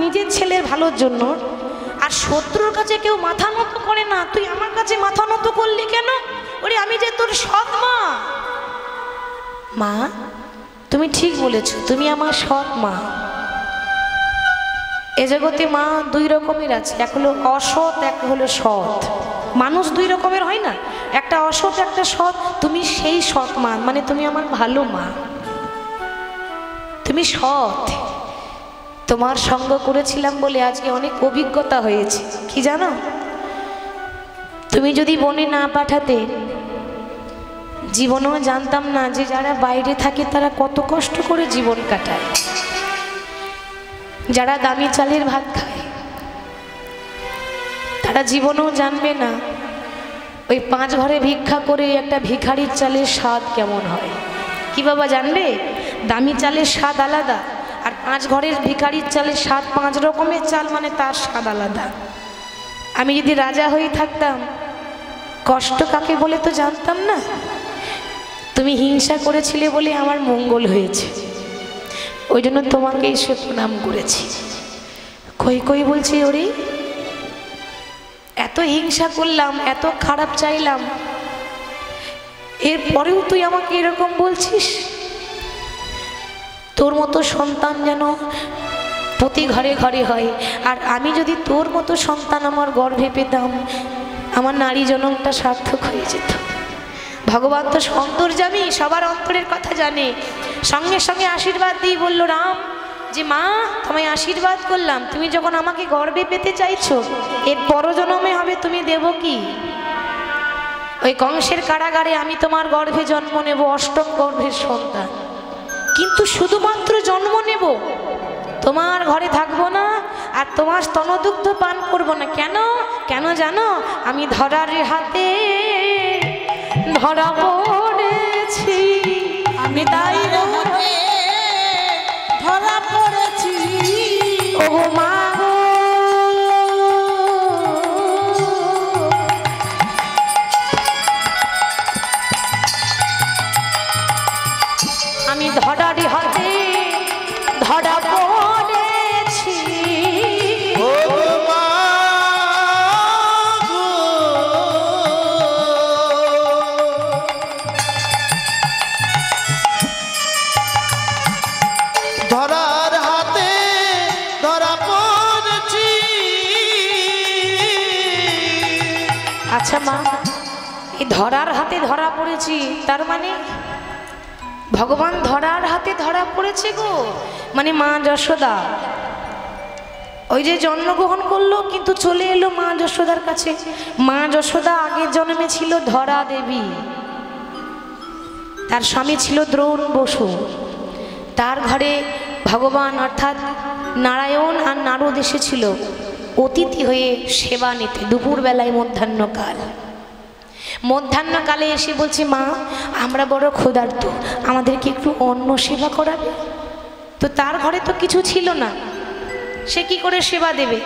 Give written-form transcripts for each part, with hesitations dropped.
নিজের ছেলের ভালোর জন্য, আর শত্রুর কাছে কেউ মাথা নত করে না। তুই আমার কাছে মাথা নত করলি কেন? ওরে আমি যে তোর সৎ মা। মা তুমি ঠিক বলেছ, তুমি আমার সৎ মা। এ জগতে মা দুই রকমের আছে, এক হলো অসৎ, এক হলো সৎ। মানুষ দুই রকমের হয় না, একটা অসৎ একটা সৎ। তুমি সেই সৎ মা, মানে তুমি আমার ভালো মা, তুমি সৎ। তোমার সঙ্গ করেছিলাম বলে আজকে অনেক অভিজ্ঞতা হয়েছে। কি জানো, তুমি যদি বনে না পাঠাতে জীবনেও জানতাম না যে যারা বাইরে থাকে তারা কত কষ্ট করে জীবন কাটায়। যারা দামি চালের ভাত খায় তারা জীবনেও জানবে না ওই 5 ঘরে ভিক্ষা করে একটা ভিখারির চালের স্বাদ কেমন হয়। কি বাবা জানবে? দামি চালের স্বাদ আলাদা, আর 5 ঘরের ভিখারির চালের স্বাদ, 5 রকমের চাল মানে তার স্বাদ আলাদা। আমি যদি রাজা হয়ে থাকতাম কষ্ট কাকে বলে তো জানতাম না। তুমি হিংসা করেছিলে বলে আমার মঙ্গল হয়েছে, ওই জন্য তোমাকে এসে প্রণাম করেছি। কই কই বলছি, ওরে এত হিংসা করলাম, এত খারাপ চাইলাম, এরপরেও তুই আমাকে এরকম বলছিস? তোর মতো সন্তান যেন প্রতি ঘরে ঘরে হয়, আর আমি যদি তোর মতো সন্তান আমার গর্ভে পেতাম আমার নারী জনমটা সার্থক হয়ে যেত। ভগবান তো অন্তর্যামী, সবার অন্তরের কথা জানে। সঙ্গে সঙ্গে আশীর্বাদ দিয়ে বলল রাম যে মা তোমায় আশীর্বাদ করলাম, তুমি যখন আমাকে গর্ভে পেতে চাইছো এর পরজন্মে হবে তুমি দেবকী। ওই কংসের কারাগারে আমি তোমার গর্ভে জন্ম নেব, অষ্টম গর্ভের সন্তান, কিন্তু শুধুমাত্র জন্ম নেব, তোমার ঘরে থাকবো না, আর তোমার স্তনদুগ্ধ পান করব না। কেন? কেন জানো? আমি ধরার হাতে ধরা পড়েছি, আমি তাই ধরা পড়েছি। ও মা গো, আমি ধরার হাতে ধরা পড়েছি। ধরার হাতে ধরা পড়েছি। আচ্ছা মা, এই ধরার হাতে ধরা পড়েছি তার মানে ভগবান ধরার হাতে ধরা পড়েছে গো, মানে মা যশোদা ওই যে জন্মগ্রহণ করলো কিন্তু চলে এলো মা যশোদার কাছে। মা যশোদা আগের জন্মে ছিল ধরা দেবী, তার স্বামী ছিল দ্রোণ বসু। তার ঘরে ভগবান অর্থাৎ নারায়ণ আর নারদ এসেছিল অতিথি হয়ে সেবা নিতে। দুপুরবেলায় মধ্যাহ্নকালে এসে বলছে মা আমরা বড় ক্ষুধার্ত, আমাদেরকে একটু অন্ন সেবা করাবে। তো তার ঘরে তো কিছু ছিল না, সে কি করে সেবা দেবে?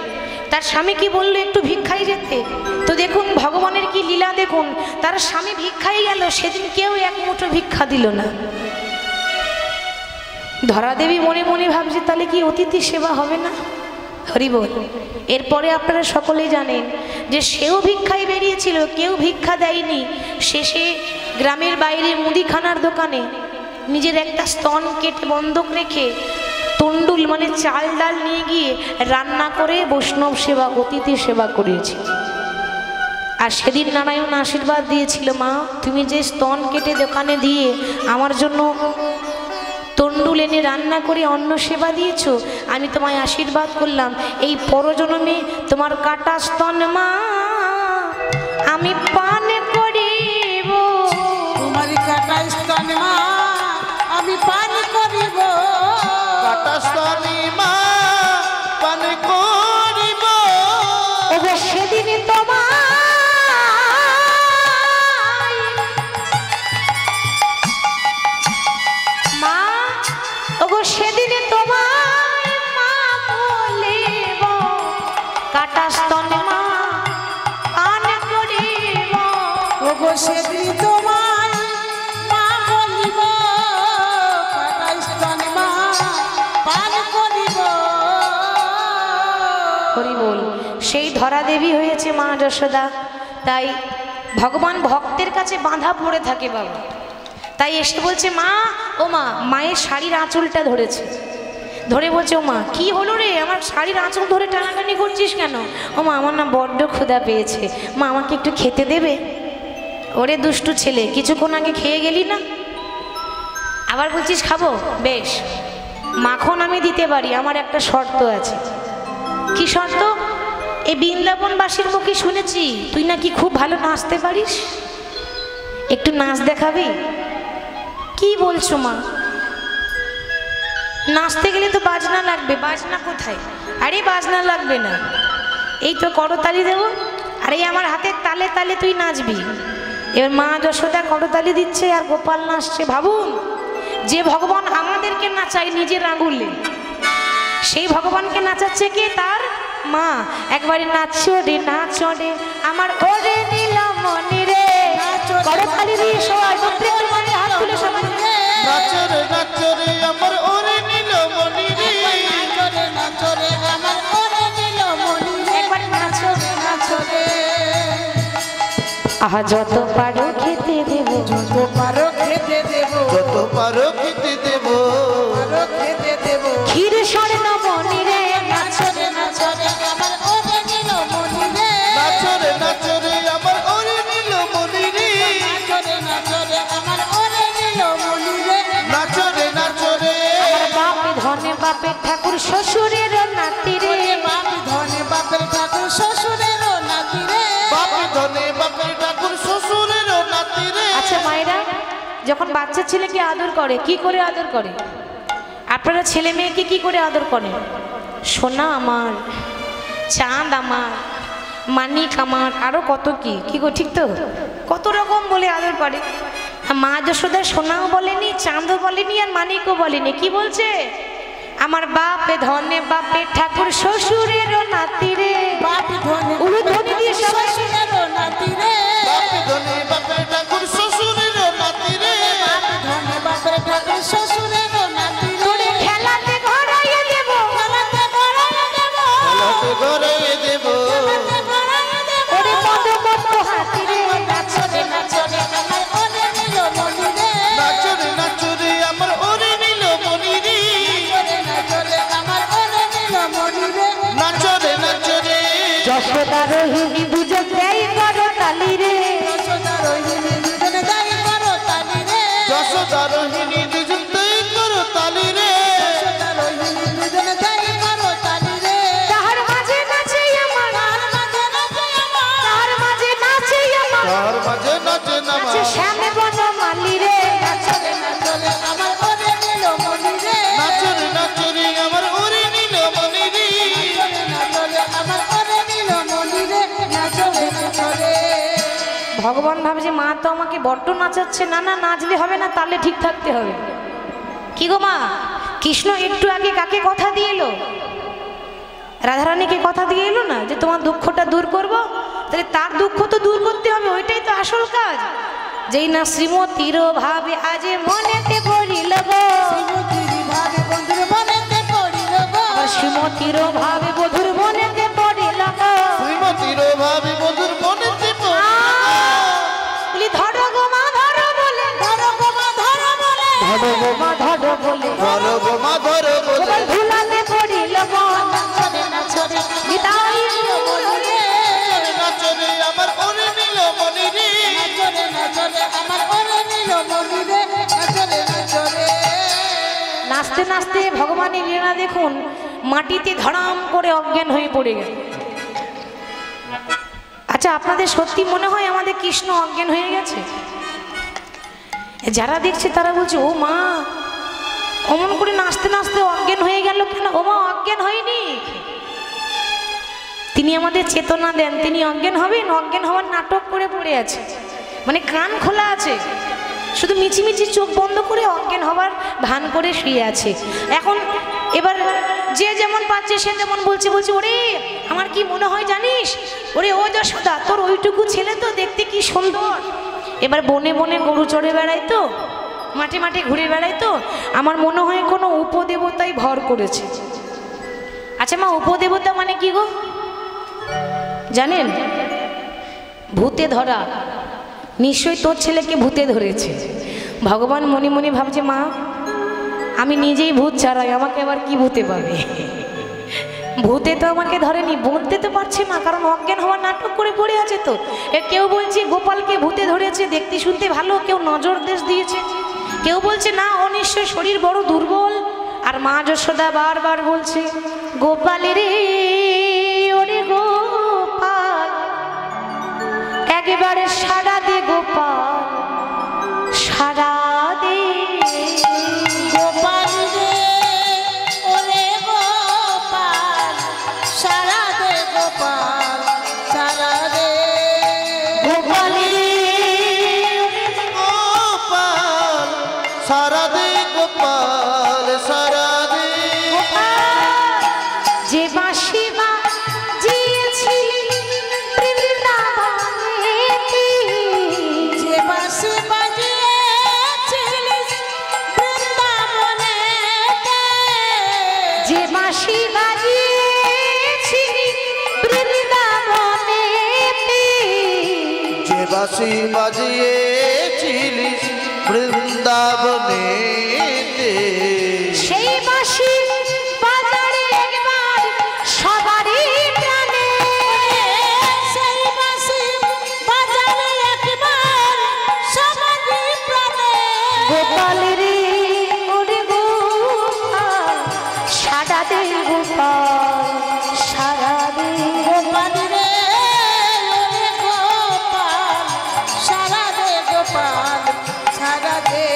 তার স্বামী কি বললো একটু ভিক্ষায় যেতে। তো দেখুন ভগবানের কি লীলা, দেখুন তার স্বামী ভিক্ষায় গেল, সেদিন কেউ এক মুঠো ভিক্ষা দিল না। ধরা দেবী মনে মনে ভাবছে তাহলে কি অতিথি সেবা হবে না? হরি বল। এরপরে আপনারা সকলেই জানেন যে সেও ভিক্ষায় বেরিয়েছিল, কেউ ভিক্ষা দেয়নি। শেষে গ্রামের বাইরে মুদিখানার দোকানে নিজের একটা স্তন কেটে বন্ধক রেখে তন্ডুল মানে চাল ডাল নিয়ে গিয়ে রান্না করে বৈষ্ণব সেবা, অতিথি সেবা করিয়েছে। আর সেদিন নারায়ণ আশীর্বাদ দিয়েছিল মা তুমি যে স্তন কেটে দোকানে দিয়ে আমার জন্য তন্ডুল এনে রান্না করে অন্ন সেবা দিয়েছ, আমি তোমায় আশীর্বাদ করলাম এই পরজন্মে তোমার কাটা স্তন মা আমি পান করিব। তোমার কাটা স্তন মা আমি পান করিব। কাটা স্তন মা পান করিব। ওগো সেদিন তোমার মা, ওগো সেদিনে তোমার মা বলিব কাটা স্তন মা পান করিব। ওগো সেদিন তোমার মা বলিব কাটা স্তন মা পান করিব। ধরা দেবী হয়েছে মা যশোদা, তাই ভগবান ভক্তের কাছে বাঁধা পড়ে থাকে বাবা। তাই এসে বলছে মা, ও মা, মায়ের শাড়ির আঁচলটা ধরেছে, ধরে বলছে ও মা কি হলো রে, আমার শাড়ির আঁচল ধরে টানাটানি করছিস কেন? ও মা আমার না বড্ড ক্ষুধা পেয়েছে, মা আমাকে একটু খেতে দেবে? ওরে দুষ্টু ছেলে, কিছুক্ষণ আগে খেয়ে গেলি না, আবার বলছিস খাবো? বেশ, মাখন আমি দিতে পারি, আমার একটা শর্ত আছে। কি শর্ত? এই বৃন্দাবনবাসীর মুখে শুনেছি তুই নাকি খুব ভালো নাচতে পারিস, একটু নাচ দেখাবি? কি বলছো মা? নাচতে গেলে তো বাজনা লাগবে। বাজনা কোথায়? আরে বাজনা লাগবে না, এই তো করতালি দেবো, আর এই আমার হাতের তালে তালে তুই নাচবি। এবার মা যশোদা করতালি দিচ্ছে আর গোপাল নাচছে। ভাবুন, যে ভগবান আমাদেরকে নাচায় নিজের আঙুলে, সেই ভগবানকে নাচাচ্ছে কে? তার মা। একবারে নাচো রে নাচো রে আমার ওরে নীলমণি রে, করতালি দিয়ে সবাই প্রত্যেকটা মানে হাত তুলে সবাই নাচো রে নাচো রে আমার ওরে নীলমণি রে, নাচো রে নাচো রে আমার ওরে নীলমণি রে, একবার নাচো রে নাচো রে। আহা যত পারো খেতে দেব, যত পারো খেতে দেব, যত পারো খেতে দেব, পারো খেতে দেব। ক্ষীর স্বর্ণমণি রে, নাচো রে নাচো রে আমার ওরে নীলমণি রে, নাচো রে নাচো রে আমার ওরে নীলমণি রে, নাচো রে নাচো রে আমার ওরে নীলমণি রে, নাচো রে নাচো রে আমার বাপে ধনে বাপের ঠাকুর শ্বশুরের নাতি রে, বাপ ধনে বাপের ঠাকুর শ্বশুরেরও নাতি রে, বাপ ধনে বাপের ঠাকুর শ্বশুরেরও নাতি রে। আচ্ছা মায়েরা যখন বাচ্চা ছেলেকে আদর করে কি করে আদর করে? আপনারা ছেলে মেয়েকে কি করে আদর করেন? সোনা আমার, চাঁদ আমার, মানিক আমার, আরো কত কি কি গো, ঠিক তো? কত রকম বলে আদর করে। মা যশোদা সোনাও বলেনি, চাঁদও বলেনি, আর মানিকও বলেনি। কি বলছে? আমার বাপে ধনে বাপে ঠাকুর শ্বশুরেরও নাতি রে, বাপ ধনে উলুধ্বনি দিয়ে সবাই শ্বশুরেরও নাতি রে, বাপ ধনে বাপের ঠাকুর শ্বশুরেরও নাতি রে, বাপ ধনে বাপের ঠাকুর শ্বশুরেরও নাতি রে, তোরে খেলাতে ঘরাইয়ে দেব, খেলাতে গড়াইয়ে দেব, খেলাতে গড়াইয়ে দেব, খেলাতে গড়াইয়ে দেব। ওরে পদমত হাতি রে, নাচো রে নাচো রে আমার ওরে নীলমণি রে, নাচো রে নাচো রে আমার ওরে নীলমণি রে, নাচো রে আমার ওরে নীলমণি রে, নাচো রে নাচো রে যশোদা রোহিণী দুজন দেয় করো তালি রে, যশোদা রোহিণী দুজনে দাই করো তালি রে, যশোদা রোহিণী দুজন তাই করো তালি রে, যশোদা রোহিণী দুজনে দাই করো তালি রে, তাহার মাঝে নাচে আমার, তার মাঝে নাচে আমার, তাহার মাঝে নাচে আমার, তার মাঝে নাচে নামা, নাচে শ্যামে বনমালী রে, নাচো রে আমার ওরে নীলমণি রে, নাচো রে আমার ওরে নীলমণি রে, নাচো রে আমার ওরে নীলমণি রে, নাচো রে। ভগবান ভাবছে মা তো আমাকে বড্ড নাচাচ্ছে, না না নাচলে হবে না, তাহলে ঠিক থাকতে হবে। কি গো মা, কৃষ্ণ একটু আগে কাকে কথা দিয়ে এলো? রাধারানীকে কথা দিয়ে এলো না যে তোমার দুঃখটা দূর করব, তাহলে তার দুঃখ তো দূর করতে হবে, ওইটাই তো আসল কাজ। যেই না শ্রীমতীর ভাবে আজ মনেতে পড়িল গো, শ্রীমতীর ভাবে বন্ধুর মনেতে পড়িল গো, আবার শ্রীমতীর ভাবে বধুর মনেতে পড়িল গো, শ্রীমতীর ভাবি বধুর মনেতে বলি ধরো গো মা ধরো বলে, ধরো গো মা ধরো বলে, ধরো গো মা ধরো বলে, ধরো গো মা ধরো বলে, গোপাল ধুলাতে পড়িল গো, নাচো রে গীতাই নীলমণি রে, নাচো রে আমার ওরে নীলমণি রে, নাচো রে আমার ওরে নীলমণি রে, নাচো রে। নাচতে নাচতে ভগবানের লীলা দেখুন, মাটিতে ধড়াম করে অজ্ঞান হয়ে পড়ে গেল। আচ্ছা আপনাদের সত্যি মনে হয় আমাদের কৃষ্ণ অজ্ঞান হয়ে গেছে? যারা দেখছে তারা বলছে ও মা অমন করে নাচতে নাচতে অজ্ঞান হয়ে গেল কেন? ও মা অজ্ঞান হয়নি, তিনি আমাদের চেতনা দেন, তিনি অজ্ঞান হবেন? অজ্ঞান হওয়ার নাটক করে পড়ে আছে, মানে কান খোলা আছে, শুধু মিছিমিছি চোখ বন্ধ করে অজ্ঞান হবার ভান করে শুয়ে আছে। এখন এবার যে যেমন পাচ্ছে সে যেমন বলছে, ওরে আমার কি মনে হয় জানিস, ওরে ও যশোদা তোর ওইটুকু ছেলে তো দেখতে কি সুন্দর, এবার বনে বনে গরু চড়ে বেড়ায় তো, মাঠে মাঠে ঘুরে বেড়ায় তো, আমার মনে হয় কোনো উপদেবতাই ভর করেছে। আচ্ছা মা উপদেবতা মানে কি গো? জানেন ভূতে ধরা, নিশ্চয়ই তোর ছেলেকে ভূতে ধরেছে। ভগবান মনে মনে ভাবছে মা আমি নিজেই ভূত ছাড়াই, আমাকে আবার কি ভূতে পাবে? ভূতে তো আমাকে ধরেনি, বলতে তো পারছে না, কারণ অজ্ঞান হওয়ার নাটক করে পড়ে আছে। তো কেউ বলছে গোপালকে ভূতে ধরেছে, দেখতে শুনতে ভালো, কেউ নজর দেশ দিয়েছে, কেউ বলছে না ও নিশ্চয় শরীর বড় দুর্বল। আর মা যশোদা বারবার বলছে গোপাল রে ওরে গোপাল, একেবারে সারা দে গোপাল, সারা দে গোপাল রে ওরে গোপাল, সারা দে গোপাল, সারা দে গোপাল রে গোপাল সারা দে গোপাল সারা দে। যে বাঁশি বাজিয়েছিলি বৃন্দাবনেতে, যে বাঁশি বাজিয়েছিলিস বৃন্দাবনেতে, যে বাঁশি বাজিয়েছিলি বৃন্দাবনেতে, যে বাঁশি বাজিয়েছিলিস বৃন্দাবনেতে, সেই বাঁশি বাজারে একবার সবারই প্রাণে, সেই বাঁশি বাজারে একবার সবারই প্রাণে। গোপাল রে ওরে গোপাল, সারা দে গোপাল, সারা দে গোপাল রে ওরে গোপাল, সারা দে গোপাল, সারা দে।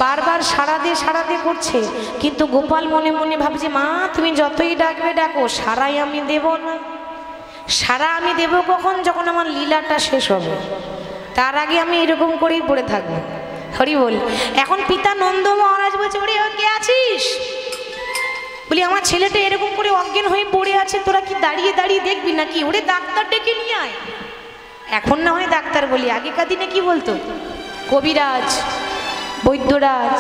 বারবার সারা দে করছে, কিন্তু গোপাল মনে মনে ভাবছে মা তুমি যতই ডাকবে ডাকো, সারাই আমি দেব না। সারা আমি দেব কখন? যখন আমার লীলাটা শেষ হবে, তার আগে আমি এরকম করেই পড়ে থাকবো। হরি বল। এখন পিতা নন্দ মহারাজ বলছে ওরে ও কে আছিস? বলি আমার ছেলেটা এরকম করে অজ্ঞান হয়ে পড়ে আছে, তোরা কি দাঁড়িয়ে দাঁড়িয়ে দেখবি নাকি? ওরে ডাক্তার ডেকে নিয়ে আয়। এখন না হয় ডাক্তার বলি, আগেকার দিনে কি বলতো? কবিরাজ, বৈদ্যরাজ।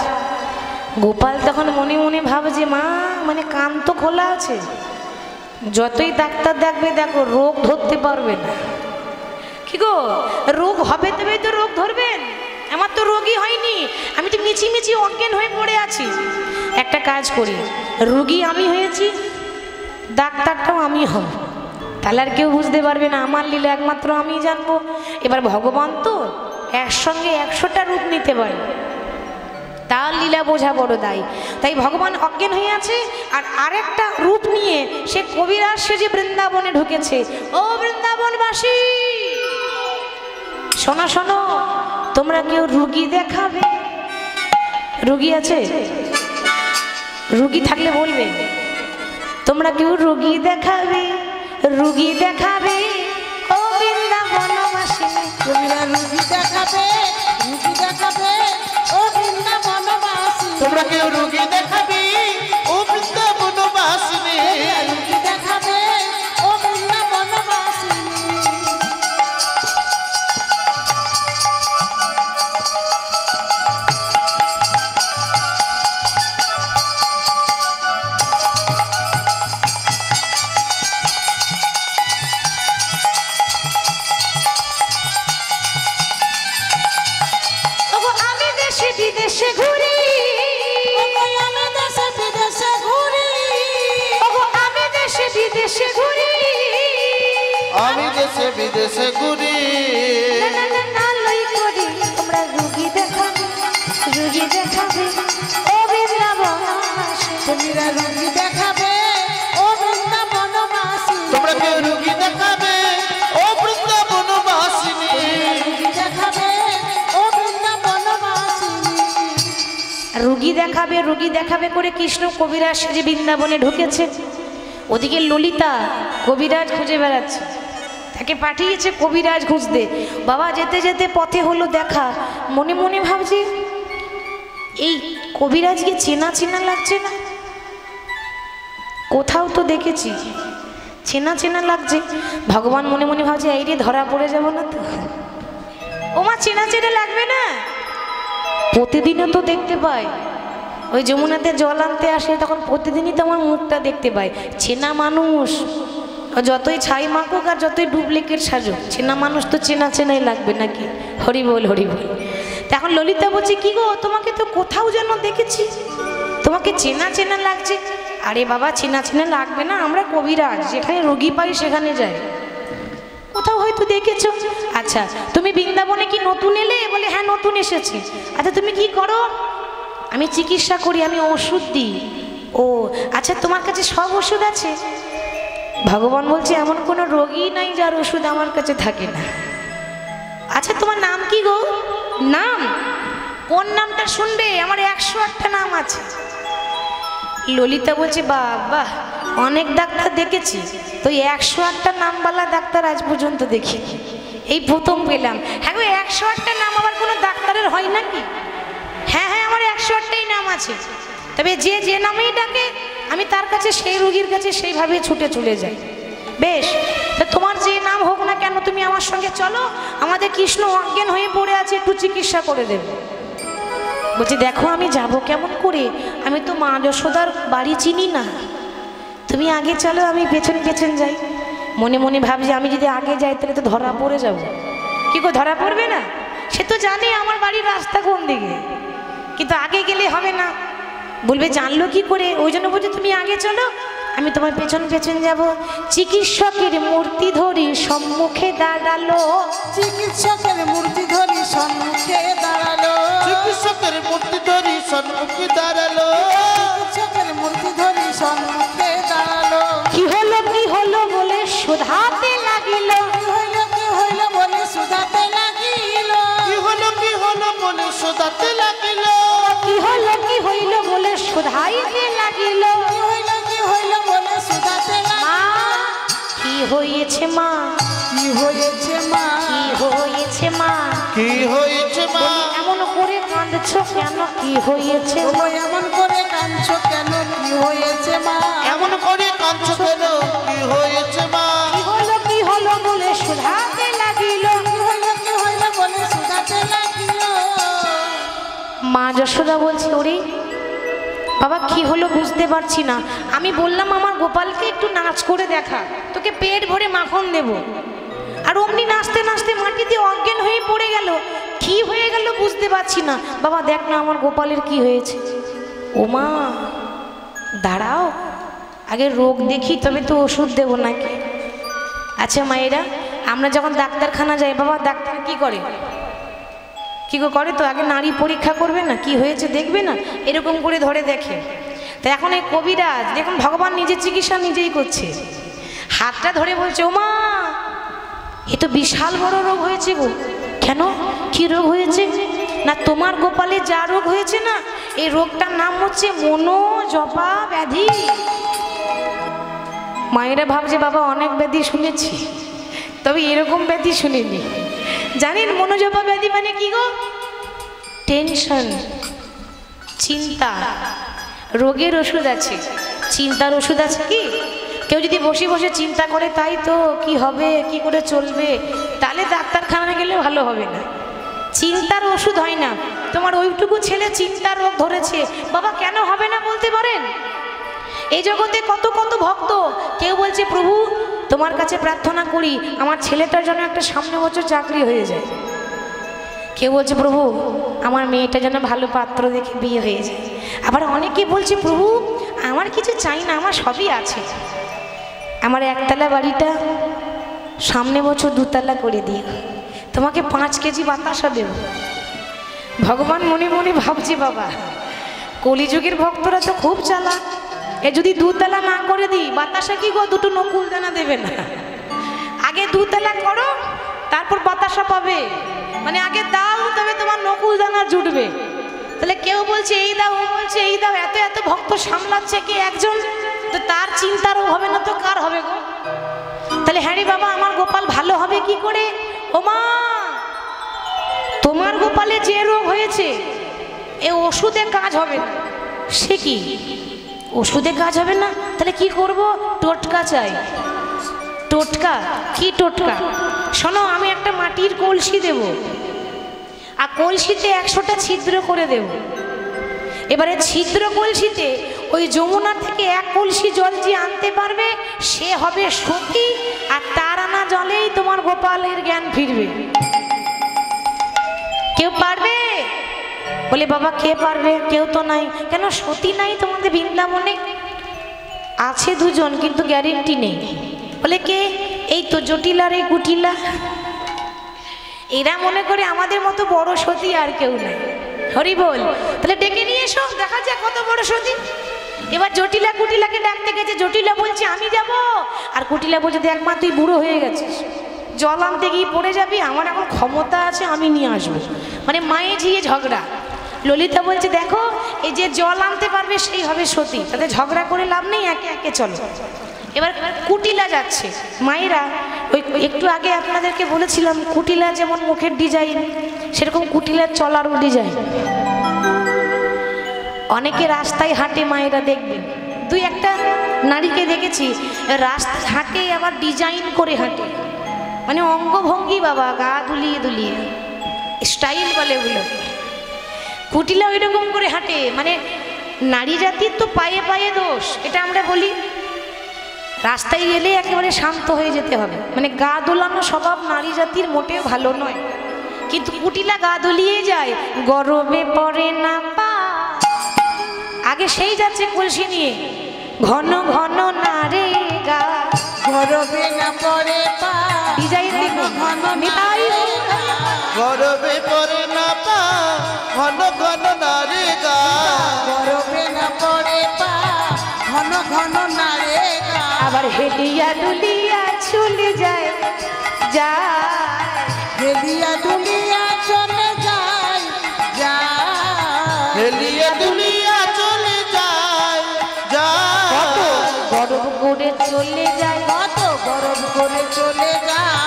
গোপাল তখন মনে মনে ভাবছে মা মানে কান তো খোলা আছে, যতই ডাক্তার দেখবে দেখো রোগ ধরতে পারবে না। কি গো রোগ হবে তবেই তো রোগ ধরবেন, আমার তো রোগই হয়নি, আমি তো মিছিমিছি অজ্ঞান হয়ে পড়ে আছি। একটা কাজ করি, রোগী আমি হয়েছি, ডাক্তারটাও আমি হব, তাহলে আর কেউ বুঝতে পারবে না, আমার লীলা একমাত্র আমি জানবো। এবার ভগবান তো একসঙ্গে 100টা রূপ নিতে পারে, তার লীলা বোঝা বড় দায়। তাই ভগবান অজ্ঞান হয়ে আছে আর আরেকটা রূপ নিয়ে সে কবিরাজ সেজে বৃন্দাবনে ঢুকেছে। ও বৃন্দাবনবাসী শোনো শোনো, তোমরা কেউ রুগী দেখাবে? রুগী আছে? রুগী থাকলে বলবে। তোমরা কেউ রুগী দেখাবে? রুগী দেখাবে ও বৃন্দাবনবাসী। তোমরা রুগী দেখাবে, রুগী দেখাবে ও বৃন্দাবনবাসী। তোমরা কেউ রোগী দেখাবি ও বৃন্দাবনবাসিনী, রুগী দেখাবে ও বৃন্দাবনবাসী। ওগো আমি দেশে বিদেশে ঘুরি, আমি দেশে বিদেশে ঘুরি, ওগো আমি দেশে বিদেশে ঘুরি, আমি দেশে বিদেশে ঘুরি। না না না না লই করি। তোমরা রুগী দেখাবে, রুগী দেখাবে ও বৃন্দাবনবাসী। তোমরা রুগী দেখাবে ও বৃন্দাবনবাসী। তোমরা কেউ রোগী দেখাবে ও বৃন্দাবনবাসিনী, রুগী দেখাবে ও বৃন্দাবনবাসী। রুগী দেখাবে, রুগী দেখাবে করে কৃষ্ণ কবিরাজ সেজে বৃন্দাবনে ঢুকেছে। ওদিকে ললিতা কবিরাজ খুঁজে বেড়াচ্ছে, তাকে পাঠিয়েছে কবিরাজ খুঁজতে। বাবা যেতে যেতে পথে হলো দেখা, মনে মনে ভাবছি এই কবিরাজকে চেনা চেনা লাগছে না, কোথাও তো দেখেছি, চেনা চেনা লাগছে। ভগবান মনে মনে ভাবছে এই রে ধরা পড়ে যাব না তো। ও মা চেনা চেনা লাগবে না, প্রতিদিনও তো দেখতে পাই, ওই যমুনাতে জল আনতে আসে তখন প্রতিদিনই তো আমার মুখটা দেখতে পাই, চেনা মানুষ। যতই ছাই মাখুক আর যতই ডুপ্লিকেট সাজুক, চেনা মানুষ তো চেনা চেনাই লাগবে নাকি? হরি বল হরি বল। এখন ললিতা বলছে কি গো, তোমাকে তো কোথাও যেন দেখেছি, তোমাকে চেনা চেনা লাগছে। আরে বাবা চেনা চেনা লাগবে না, আমরা কবিরাজ, যেখানে রোগী পাই সেখানে যাই, কোথাও হয়তো দেখেছো। আচ্ছা তুমি বৃন্দাবনে কি নতুন এলে? বলে হ্যাঁ নতুন এসেছি। আচ্ছা তুমি কি করো? আমি চিকিৎসা করি, আমি ওষুধ দিই। ও আচ্ছা তোমার কাছে সব ওষুধ আছে? ভগবান বলছে এমন কোনো রোগী নাই যার ওষুধ আমার কাছে থাকে না। আচ্ছা তোমার নাম কি গো? নাম? কোন নামটা শুনবে? আমার 108টা নাম আছে। ললিতা বলছে বাবা অনেক ডাক্তার দেখেছি, তো 108টা নামওয়ালা ডাক্তার আজ পর্যন্ত দেখি, এই প্রথম পেলাম। হ্যাঁ গো 108টা নাম আবার কোনো ডাক্তারের হয় নাকি? হ্যাঁ হ্যাঁ আমার 108টাই নাম আছে, তবে যে যে নামেই ডাকে আমি তার কাছে, সেই রোগীর কাছে সেইভাবেই ছুটে চলে যাই। বেশ, তা তোমার যে নাম হোক না কেন তুমি আমার সঙ্গে চলো, আমাদের কৃষ্ণ অজ্ঞান হয়ে পড়ে আছে, একটু চিকিৎসা করে দেবে। বলছি দেখো আমি যাব কেমন করে, আমি তো মা যশোদার বাড়ি চিনি না, তুমি আগে চলো আমি পেছন পেছন যাই। মনে মনে ভাবছি আমি যদি আগে যাই তাহলে তো ধরা পড়ে যাব। কি গো ধরা পড়বে না? সে তো জানে আমার বাড়ির রাস্তা কোন দিকে, কিন্তু আগে গেলে হবে না, বলবে জানলো কি করে। ওই জন্য বলছি তুমি আগে চলো, আমি তোমার পেছন পেছন যাব। চিকিৎসকের মূর্তি ধরি সম্মুখে দাঁড়ালো, চিকিৎসকের মূর্তি ধরি সম্মুখে দাঁড়ালো, চিকিৎসকের মূর্তি ধরি সম্মুখে দাঁড়ালো, চিকিৎসকের মূর্তি ধরি সম্মুখে দাঁড়ালো। কি হলো বলে শোধাতে লাগিল, কি হইল বলে শুধাতে লাগিল, কি হলো বলে শোধাতে লাগিল, কি হইল বলে শোধাইতে লাগিল। কি হইল বলে শুধাতে লাগিল। মা কি হয়েছে মা, কি হয়েছে মা, কি হয়েছে মা, কি হয়েছে মা, এমন করে কাঁদছো কেন, কি হয়েছে? ও এমন করে কাঁদছো কেন, কি হয়েছে মা, এমন করে কাঁদছো কেন, কি হয়েছে মা, কি হলো বলে শোধাতে লাগিল। কি হইল বলে শুধাতে লাগিল। মা যশোদা বলছে ওরে বাবা কি হলো বুঝতে পারছি না, আমি বললাম আমার গোপালকে একটু নাচ করে দেখা, তোকে পেট ভরে মাখন দেব, আর অমনি নাচতে নাচতে মাটিতে অজ্ঞান হয়ে পড়ে গেল, কি হয়ে গেল বুঝতে পারছি না। বাবা দেখ না আমার গোপালের কি হয়েছে। ও মা দাঁড়াও, আগে রোগ দেখি তবে তো ওষুধ দেবো নাকি। আচ্ছা মায়েরা আমরা যখন ডাক্তারখানা যাই, বাবা ডাক্তার কি করে, কি করে তো আগে নারী পরীক্ষা করবে না, কি হয়েছে দেখবে না, এরকম করে ধরে দেখে। তো এখন এই কবিরাজ দেখুন ভগবান নিজের চিকিৎসা নিজেই করছে, হাতটা ধরে বলছে ও মা এ তো বিশাল বড় রোগ হয়েছে গো। কেন কি রোগ হয়েছে? না তোমার গোপালে যা রোগ হয়েছে না, এই রোগটার নাম হচ্ছে মনোজপা ব্যাধি। মায়েরা ভাবছে বাবা অনেক ব্যাধি শুনেছি, তবে এরকম ব্যাধি শুনিনি। জানেন মনোজপা ব্যাধি মানে কি গো? টেনশন, চিন্তা। রোগের ওষুধ আছে, চিন্তার ওষুধ আছে কি? কেউ যদি বসে বসে চিন্তা করে তাই তো কি হবে, কি করে চলবে, তাহলে ডাক্তারখানা গেলে ভালো হবে না। চিন্তার ওষুধ হয় না। তোমার ওইটুকু ছেলে চিন্তার রোগ ধরেছে, বাবা কেন হবে না বলতে পারেন? এই জগতে কত কত ভক্ত, কেউ বলছে প্রভু তোমার কাছে প্রার্থনা করি আমার ছেলেটার জন্য একটা সামনে বছর চাকরি হয়ে যায়। কেউ বলছে প্রভু আমার মেয়েটা যেন ভালো পাত্র দেখে বিয়ে হয়ে যায়। আবার অনেকে বলছে প্রভু আমার কিছু চাই না, আমার সবই আছে, আমার একতলা বাড়িটা সামনে বছর দুতলা করে দিও, তোমাকে 5 কেজি বাতাসা দেব। ভগবান মনে মনে ভাবছি বাবা কলিযুগের ভক্তরা তো খুব চালাক, এ যদি দুতলা না করে দিই বাতাসা কি গো, দুটো নকুল দানা দেবে না, আগে দুতলা করো তারপর বাতাসা পাবে, মানে আগে দাও তবে তোমার নকুল দানা জুটবে। তাহলে কেউ বলছে এই দাও, ও বলছে এই দাও, এত এত ভক্ত সামলাচ্ছে কি একজন, তো তার চিন্তারও হবে না তো কার হবে গো? তাহলে হ্যাঁ রে বাবা আমার গোপাল ভালো হবে কি করে? ও মা তোমার গোপালে যে রোগ হয়েছে এ ওষুধে কাজ হবে না। সে কি ওষুধে কাজ হবে না? তাহলে কি করব? টোটকা চাই। টোটকা? কি টোটকা? শোনো আমি একটা মাটির কলসি দেব, আর কলসিতে 100টা ছিদ্র করে দেব। এবারে ছিদ্র কলসিতে ওই যমুনা থেকে এক কলসি জল যে আনতে পারবে সে হবে সতী, আর তার আনা জলেই তোমার গোপালের জ্ঞান ফিরবে। কেউ পারবে? বলে বাবা কে পারবে? কেউ তো নাই। কেন সতী নাই তোমাদের বৃন্দাবনে? আছে দুজন, কিন্তু গ্যারেন্টি নেই। বলে কে? এই তো জটিল আর এই কুটিলা। এরা মনে করে আমাদের মতো বড় সতী আর কেউ নাই। হরি বল। তাহলে ডেকে নিয়ে এসো, দেখা যাক কত বড় সতী। এবার জটিলা কুটিলাকে ডাকতে গেছে। জটিলা বলছে আমি যাব, আর কুটিলা বলছে দেখ মা তুই বুড়ো হয়ে গেছিস, জল আনতে গিয়ে পড়ে যাবি, আমার এখন ক্ষমতা আছে আমি নিয়ে আসবো। মানে মায়ে ঝিয়ে ঝগড়া। ললিতা বলছে দেখো এই যে জল আনতে পারবে সেই হবে সতী, তাতে ঝগড়া করে লাভ নেই, একে একে চলো। এবার কুটিলা যাচ্ছে। মায়েরা ওই একটু আগে আপনাদেরকে বলেছিলাম কুটিলা যেমন মুখের ডিজাইন, সেরকম কুটিলার চলারও ডিজাইন। অনেকে রাস্তায় হাঁটে, মায়েরা দেখবেন দুই একটা নারীকে দেখেছি রাস্তায় হাঁটে, আবার ডিজাইন করে হাঁটে, মানে অঙ্গভঙ্গি বাবা, গা দুলিয়ে দুলিয়ে স্টাইল বলে ওগুলো। কুটিলা ওই রকম করে হাঁটে, মানে নারী জাতির তো পায়ে পায়ে দোষ, এটা আমরা বলি। রাস্তায় গেলে একেবারে শান্ত হয়ে যেতে হবে, মানে গা দোলানো স্বভাব নারী জাতির মোটেও ভালো নয়। কিন্তু কুটিলা গা দুলিয়ে যায়, গরমে পড়ে না পা। আগে সেই যাচ্ছে কলসি নিয়ে, ঘন ঘন নারে গা, গরবে না পড়ে পা, ডিজাইন দেখুন, নিতাই গরবে পরে না পা, ঘন ঘন নারে গা। গরবে না পড়ে পা, ঘন ঘন নারে গা। আবার হেলিয়া দুলিয়া চলে যায় যায়, হেলিয়া দুলিয়া চলে যায় যায়। হেলিয়া দুলিয়া চলে যায় কত যায়। গরম করে চলে যায়, কত গরম করে চলে যায়,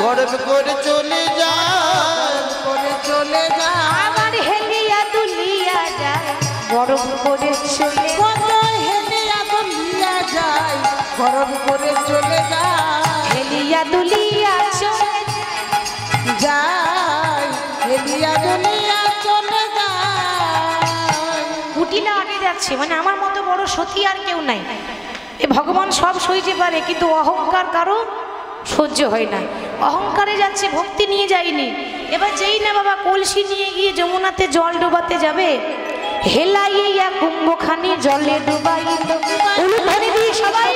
গরম করে চলে যায়। করে চলে যায়। আবার হেলিয়া দুলিয়া যায়, গরম করে চলে কত হেলিয়া দুলিয়া যায়, গরম করে চলে যায় হেলিয়া দুলিয়া চলে যায়। হেলিয়া দুলিয়া চলে যায়। কুটিলা আগে যাচ্ছে, মানে আমার মতো বড় সতী আর কেউ নাই। এ ভগবান সব সইতে পারে, কিন্তু অহংকার কারো সহ্য হয় না। অহংকারে যাচ্ছে, ভক্তি নিয়ে যায়নি। এবার যেই না বাবা কলসি নিয়ে গিয়ে যমুনাতে জল ডোবাতে যাবে, হেলাইয়া কুম্ভখানি জলে ডুবাইল। উলুধ্বনি দিয়ে সবাই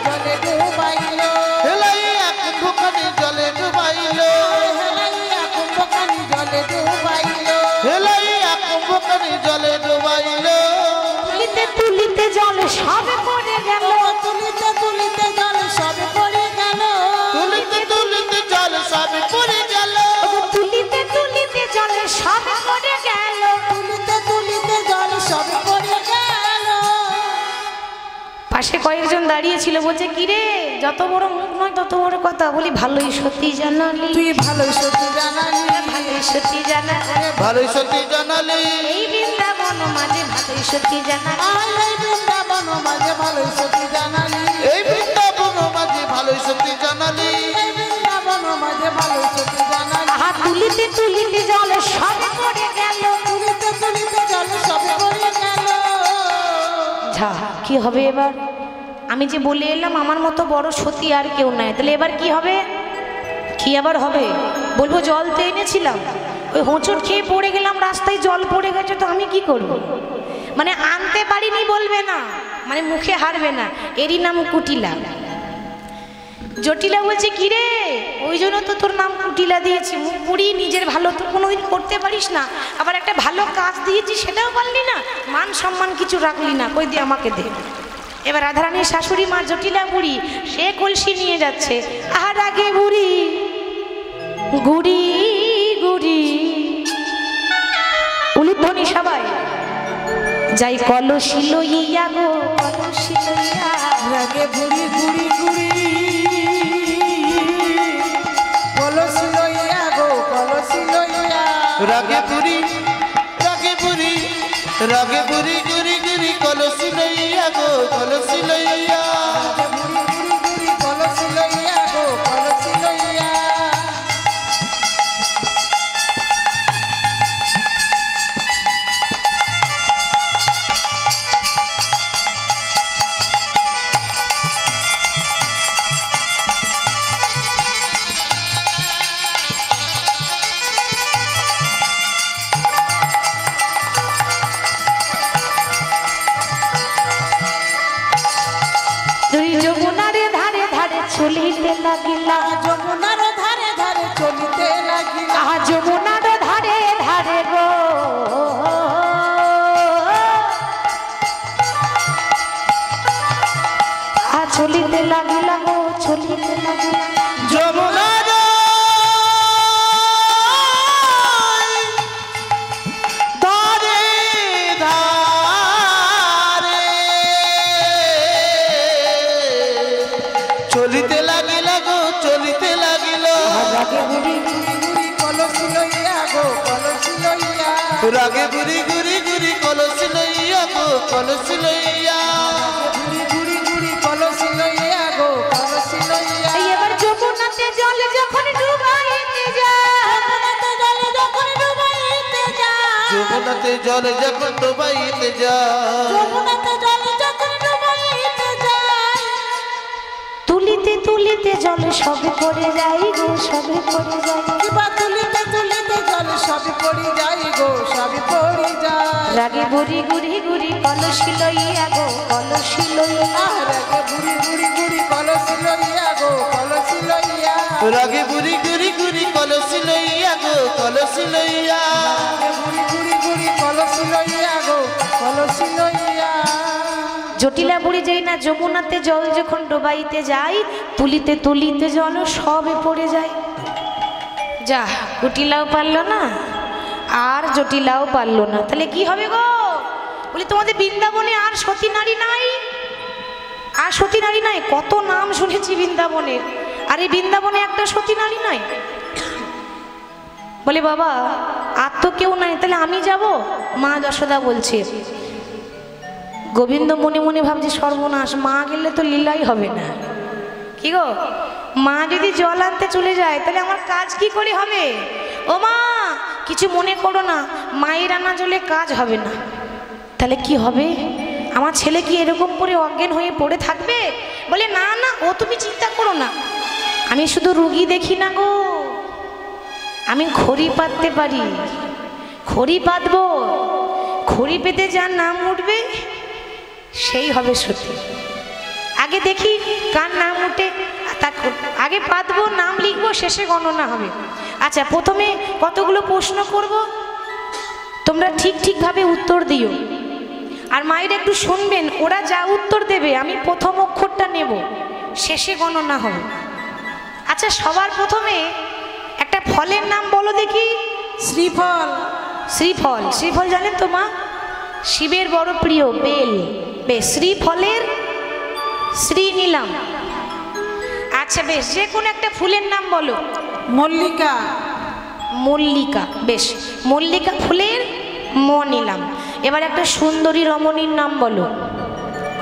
জলে ডুবাইল, হেলাইয়া কুম্ভখানি জলে ডুবাইল। হেলাইয়া কুম্ভখানি জলে ডুবাইল। হেলাইয়া কুম্ভখানি জলে ডুবাইল। তুলিতে তুলিতে জল সবে পড়ে গেল, তুলিতে তুলিতে জল সব পড়ে গেল। তুলিতে তুলিতে জল সব পড়ে গেল। তুলিতে তুলিতে জল সবে পড়ে গেল। তুলিতে তুলিতে জল সব পড়ে গেল। পাশে কয়েকজন দাঁড়িয়ে ছিল, বলছে কিরে যত বড় মুখ নয় তত বড় কথা। বলি ভালোই সত্যি জানালি, তুই ভালোই সত্যি জানালি, ভালোই সত্যি জানালি, ভালোই সত্যি জানালি। এই বৃন্দাবন মাঝে ভালোই সত্যি জানালি। এই বৃন্দাবন মাঝে ভালোই সত্যি জানালি, এই বৃন্দাবন মাঝে ভালোই সত্যি জানালি। এই বৃন্দাবন মাঝে ভালোই সত্যি জানালি। আহা তুলিতে তুলিতে জল সবে পড়ে গেল। তুলিতে তুলিতে জল সব পড়ে গেল। ঝা কি হবে এবার? আমি যে বলে এলাম আমার মতো বড় সতী আর কেউ নাই, তাহলে এবার কি হবে? কি আবার হবে? বলবো জল তো এনেছিলাম, ওই হোঁচট খেয়ে পড়ে গেলাম, রাস্তায় জল পড়ে গেছে, তো আমি কি করব? মানে আনতে পারিনি বলবে না, মানে মুখে হারবে না। এরই নাম কুটিলা। জটিলা বলছে কিরে ওই জন্য তো তোর নাম কুটিলা দিয়েছি, মুখ পুড়িয়ে নিজের ভালো তো কোনোদিন করতে পারিস না, আবার একটা ভালো কাজ দিয়েছি সেটাও পারলি না, মান সম্মান কিছু রাখলি না, কই দিয়ে আমাকে দে। এবার রাধারানীর শাশুড়ি মা জটিলা বুড়ি, সে কলসি নিয়ে যাচ্ছে। আর আগে বুড়ি গুড়ি গুড়ি, উলুধ্বনি সবাই যাই কলসি লইয়া গো কলসি লইয়া। রাগে বুড়ি বুড়ি বুড়ি, কলসি লইয়া গো কলসি লইয়া। রাগে পুরি রাগে পুরি রাগে পুরি গুরি গুরি কলসি লইয়া গো কলসি লইয়া। রাগে বুড়ি বুড়ি বুড়ি, কলসি লইয়া গো কলসি লইয়া। চলিতে লাগিলা গো চলিতে লাগিলা যমুনা ধারে ধারে চলিতে লাগিল গো চলিতে লাগিল রাগে গুড়ি গুড়ি গুড়ি কলসি লইয়া গো কলসি লইয়া রাগে গুড়ি গুড়ি গুড়ি কলসি লইয়া গো কলসি লইয়া গুড়ি গুড়ি গুড়ি কলসি লইয়া গো কলসি লইয়া এই এবার যমুনাতে জল যখন ডুবাইতে যায় যমুনাতে জল যখন ডুবাইতে যায় তুলিতে তুলিতে জল সবে পড়ে যাই গো সবে পড়ে যাই কিবা তুলিতে তুলিতে জল সবই পড়ি যাই গো সবই পড়ি যায় রাগে গুড়ি গুড়ি গুড়ি কলসি লইয়া গো কলসি লইয়া রাগে গুড়ি গুড়ি গুড়ি কলসি লইয়া গো কলসি লইয়া রাগে গুড়ি গুড়ি গুড়ি কলসি লইয়া গো কলসি লইয়া গুড়ি গুড়ি গুড়ি কলসি লইয়া গো কলসি লইয়া জটিলা বুড়ি যেই না যমুনাতে জল যখন ডোবাইতে যায় তুলিতে তুলিতে জল সবে পড়ে যায় যা কুটিলাও পারলো না আর জটিলাও পারলো না তাহলে কি হবে গো বলি তোমাদের বৃন্দাবনে আর সতী নারী নাই আর সতী নারী নাই কত নাম শুনেছি বৃন্দাবনের আর এই বৃন্দাবনে একটা সতী নারী নাই বলে বাবা আর তো কেউ নাই তাহলে আমি যাব মা যশোদা বলছে গোবিন্দ মনে মনে ভাবছে সর্বনাশ মা গেলে তো লীলাই হবে না কি গো মা যদি জল আনতে চলে যায় তাহলে আমার কাজ কি করে হবে ও মা কিছু মনে করো না মায়ের আনা জলে কাজ হবে না তাহলে কি হবে আমার ছেলে কি এরকম করে অজ্ঞান হয়ে পড়ে থাকবে বলে না না ও তুমি চিন্তা করো না আমি শুধু রুগী দেখি না গো আমি খড়ি পাততে পারি খড়ি পাতবো খড়ি পেতে যার নাম উঠবে সেই হবে সত্যি আগে দেখি কার নাম উঠে আগে পাতবো নাম লিখবো শেষে গণনা হবে আচ্ছা প্রথমে কতগুলো প্রশ্ন করব তোমরা ঠিক ঠিকভাবে উত্তর দিও আর মায়ের একটু শুনবেন ওরা যা উত্তর দেবে আমি প্রথম অক্ষরটা নেব শেষে গণনা হবে আচ্ছা সবার প্রথমে একটা ফলের নাম বলো দেখি শ্রীফল শ্রীফল শ্রীফল জানেন তো মা শিবের বড় প্রিয় বেল বেশ শ্রীফলের শ্রী নিলাম আচ্ছা বেশ যে কোনো একটা ফুলের নাম বলো মল্লিকা মল্লিকা বেশ মল্লিকা ফুলের ম নিলাম এবার একটা সুন্দরী রমণীর নাম বলো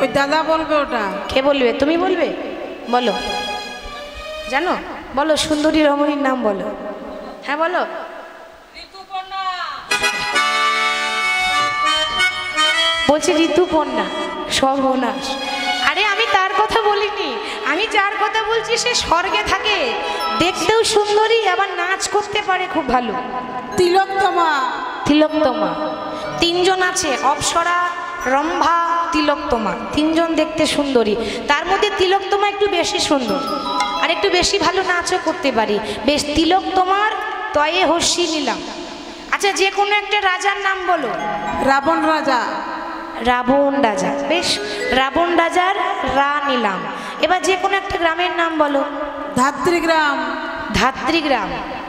ওই দাদা বলবে ওটা কে বলবে তুমি বলবে বলো জানো বলো সুন্দরী রমণীর নাম বলো হ্যাঁ বলো বলছি ঋতুপর্ণা সর্বনাশ আরে আমি তার কথা বলিনি আমি যার কথা বলছি সে স্বর্গে থাকে দেখতেও সুন্দরী আবার নাচ করতে পারে খুব ভালো তিলোত্তমা তিলোত্তমা তিনজন আছে অপ্সরা রম্ভা তিলোত্তমা তিনজন দেখতে সুন্দরী তার মধ্যে তিলোত্তমা একটু বেশি সুন্দর আর একটু বেশি ভালো নাচও করতে পারি বেশ তিলোত্তমার তয়ে হস্যি নিলাম আচ্ছা যে কোনো একটা রাজার নাম বলো রাবণ রাজা রাবণ রাজা বেশ রাবণ রাজার রা নিলাম এবার যে কোনো একটা গ্রামের নাম বলো ধাত্রীগ্রাম ধাত্রীগ্রাম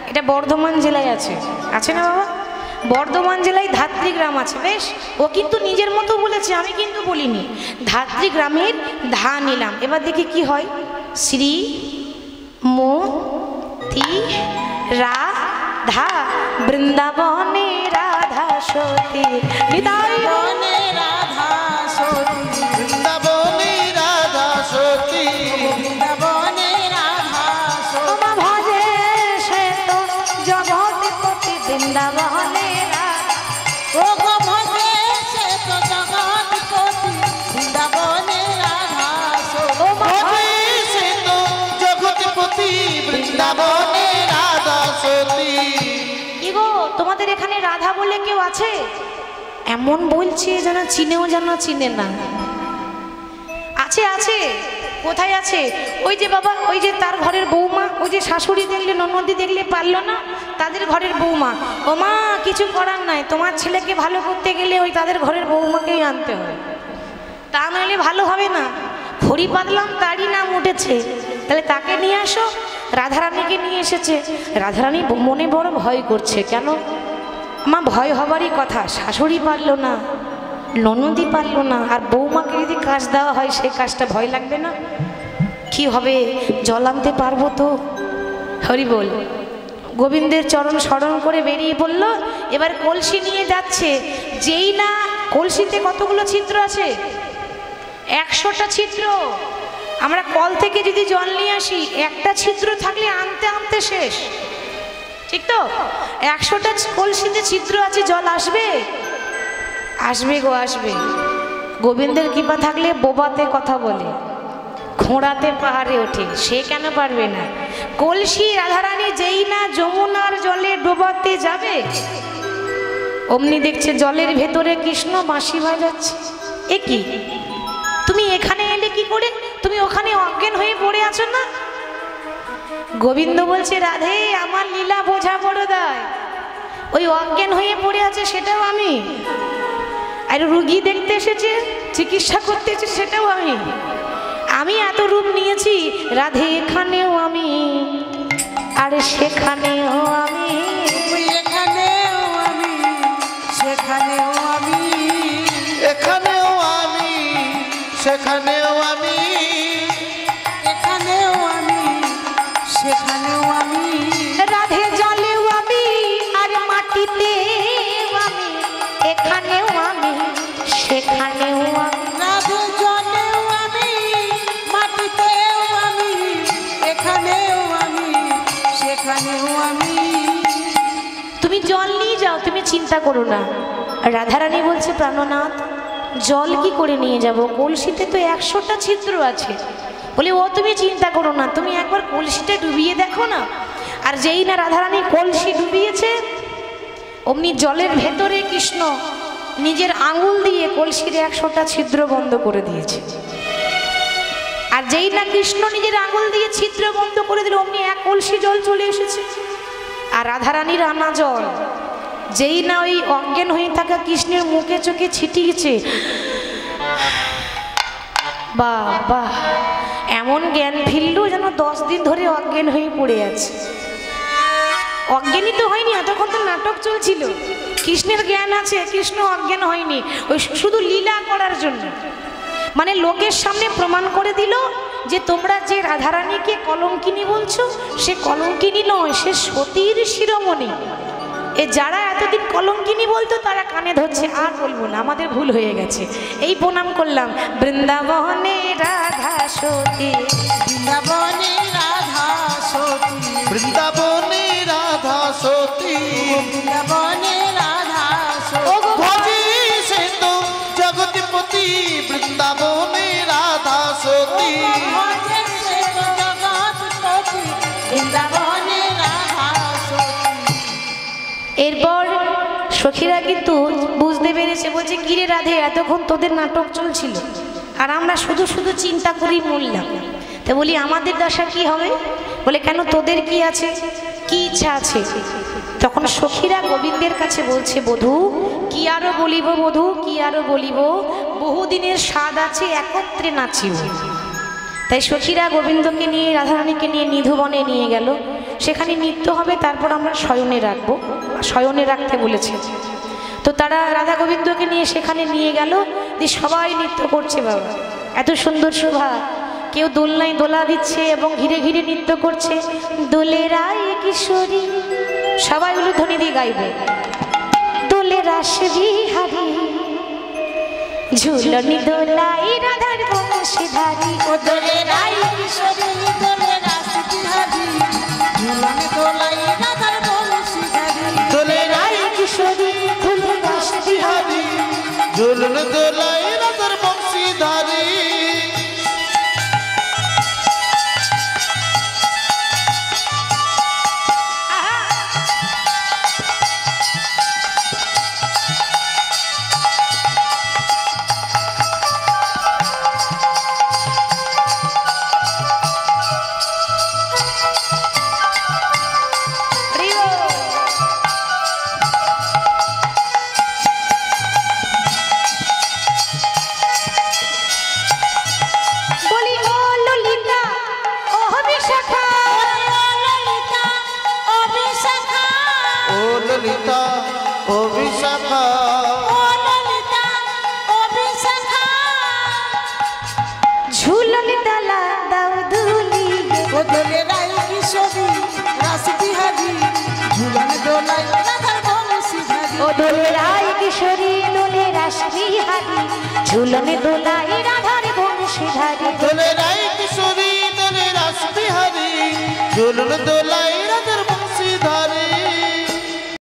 এটা বর্ধমান জেলায় আছে আছে না বাবা বর্ধমান জেলায় ধাত্রীগ্রাম আছে বেশ ও কিন্তু নিজের মতো বলেছে আমি কিন্তু বলিনি ধাত্রীগ্রামের ধা নিলাম এবার দেখি কি হয় শ্রী মো তি রা ধা বৃন্দাবনে রাধা সতী নিতাই বনে রাধা সতী বৃন্দাবনে রাধা সতী বৃন্দাবনে রাধা সতী তোমা ভজে সে তো জগৎপতি বৃন্দাবনে ও গো ভজে সে তো জগৎপতি বৃন্দাবনে রাধা সতী ভজে সে তো জগৎপতি বৃন্দাবনে রাধা সতী ইগো তোমাদের এখানে রাধা বলে কেউ আছে এমন বলছে যেন চিনেও যেন চিনে না আছে আছে কোথায় আছে ওই যে বাবা ওই যে তার ঘরের বৌমা ওই যে শাশুড়ি দেখলে ননদি দেখলে পারলো না তাদের ঘরের বৌমা ও মা কিছু করার নাই তোমার ছেলেকে ভালো করতে গেলে ওই তাদের ঘরের বৌমাকেই আনতে হয় তা নইলে ভালো হবে না ঘড়ি পাতলাম তারই নাম উঠেছে, তাহলে তাকে নিয়ে আসো। রাধারানীকে নিয়ে এসেছে। রাধারানী মনে বড় ভয় করছে। কেন? মা ভয় হবারই কথা, শাশুড়ি পারলো না, ননদি পারলো না, আর বৌমাকে যদি কাজ দেওয়া হয় সেই কাজটা ভয় লাগবে না? কি হবে, জল আনতে পারবো তো? হরি বল। গোবিন্দের চরণ স্মরণ করে বেরিয়ে পড়ল। এবার কলসি নিয়ে যাচ্ছে। যেই না কলসিতে কতগুলো ছিদ্র আছে? 100টা ছিদ্র। আমরা কল থেকে যদি জল নিয়ে আসি, একটা ছিদ্র থাকলে আনতে আনতে শেষ, ঠিক তো? 100টা কলসিতে ছিদ্র আছে, জল আসবে? আসবে গো, আসবে। গোবিন্দের কৃপা থাকলে বোবাতে কথা বলে, ঘোড়াতে পাহাড়ে ওঠে, সে কেন পারবে না? কলসি রাধারানী যেই না যমুনার জলে ডোবাতে যাবে, অমনি দেখছে জলের ভেতরে কৃষ্ণ বাঁশি বাজাচ্ছে। এ কি, তুমি এখানে এলে কি করে? তুমি ওখানে অজ্ঞান হয়ে পড়ে আছো না? গোবিন্দ বলছে, রাধে আমার লীলা বোঝা বড় দায়। ওই অজ্ঞান হয়ে পড়ে আছে সেটাও আমি, আর রুগী দেখতে এসেছে, চিকিৎসা করতে এসেছে সেটাও আমি। আমি এত রূপ নিয়েছি, রাধে এখানেও আমি, আর সেখানেও আমি, এখানেও আমি, সেখানেও আমি, এখানেও আমি, সেখানেও আমি, এখানেও আমি, সেখানেও আমি, রাধে জলেও আমি, আর মাটিতেও আমি, এখানেও আমি, সেখানেও আমি। রাধে জলেও আমি, মাটিতেও আমি, এখানেও আমি, সেখানেও আমি। তুমি জল নিয়ে যাও, তুমি চিন্তা করো না। রাধারানী বলছে, প্রাণনাথ জল কি করে নিয়ে যাব? কলসিতে তো 100টা ছিদ্র আছে। বলে, ও তুমি চিন্তা করো না, তুমি একবার কলসিটা ডুবিয়ে দেখো না। আর যেই না রাধারানী কলসি ডুবিয়েছে, অমনি জলের ভেতরে কৃষ্ণ নিজের আঙুল দিয়ে কলসির 100টা ছিদ্র বন্ধ করে দিয়েছে। আর যেই না কৃষ্ণ নিজের আঙুল দিয়ে ছিদ্র বন্ধ করে দিল, অমনি এক কলসি জল চলে এসেছে। আর রাধারানীর আনা জল যেই না ওই অজ্ঞান হয়ে থাকা কৃষ্ণের মুখে চোখে ছিটিয়েছে, বাহ বাহ, এমন জ্ঞান ফিরল যেন 10 দিন ধরে অজ্ঞান হয়ে পড়ে আছে। অজ্ঞানী তো হয়নি, এতক্ষণ তো নাটক চলছিল। কৃষ্ণের জ্ঞান আছে, কৃষ্ণ অজ্ঞান হয়নি, ওই শুধু লীলা করার জন্য। মানে লোকের সামনে প্রমাণ করে দিল যে তোমরা যে রাধারানীকে কলঙ্কিনী বলছো, সে কলঙ্কিনী নয়, সে সতীর শিরোমণি। এ যারা এতদিন কলঙ্কিনী বলতো তারা কানে ধরছে, আর বলবো না, আমাদের ভুল হয়ে গেছে, এই প্রণাম করলাম। বৃন্দাবনে রাধা সতী, বৃন্দাবনে রাধা সতী, বৃন্দাবনে রাধা সতী, বৃন্দাবনে রাধা সতী, ভজে সে তো জগৎপতি, বৃন্দাবনে রাধা সতী, ভজে সে তো জগৎপতি, বৃন্দাবনে রাধা সতী। এরপর সখীরা কিন্তু বুঝতে পেরেছে, বলছে, কিরে রাধে, এতক্ষণ তোদের নাটক চলছিল আর আমরা শুধু শুধু চিন্তা করেই মরলাম। তো বলি, আমাদের দশা কি হবে? বলে, কেন, তোদের কি আছে, কি ইচ্ছা আছে? তখন সখীরা গোবিন্দের কাছে বলছে, বধূ কি আরো বলিব, বধূ কি আরো বলিব, বহুদিনের স্বাদ আছে, একত্রে নাচিব। তাই সখীরা গোবিন্দকে নিয়ে, রাধারানীকে নিয়ে নিধুবনে নিয়ে গেল। সেখানে নৃত্য হবে, তারপর আমরা শয়নে রাখবো, শয়নে রাখতে বলেছে। তো তারা রাধা গোবিন্দকে নিয়ে সেখানে নিয়ে গেল, যে সবাই নৃত্য করছে। বাবা, এত সুন্দর শোভা, কেউ দোলনায় দোলা দিচ্ছে এবং ঘিরে ঘিরে নৃত্য করছে। দোলে রায় কিশোরী, সবাই উলুধ্বনি দিয়ে গাইবে। দোলে রাস বিহারী, ঝুলনি দোলাই রাধার বংশীধারী, ও দোলে রাই কিশোরী, দোলে রাস বিহারী, ঝুলনে দোলাই রাধার বংশীধারী, দোলে রাই কিশোরী দোলে রাস বিহারী। ঝুলন দোলাই রাধার বংশীধারী। বিহারি ঝুলনে দোলাই রাধার বংশীধারী দোলে রাই কিশোরী দোলে রাস বিহারী ঝুলন দোলাই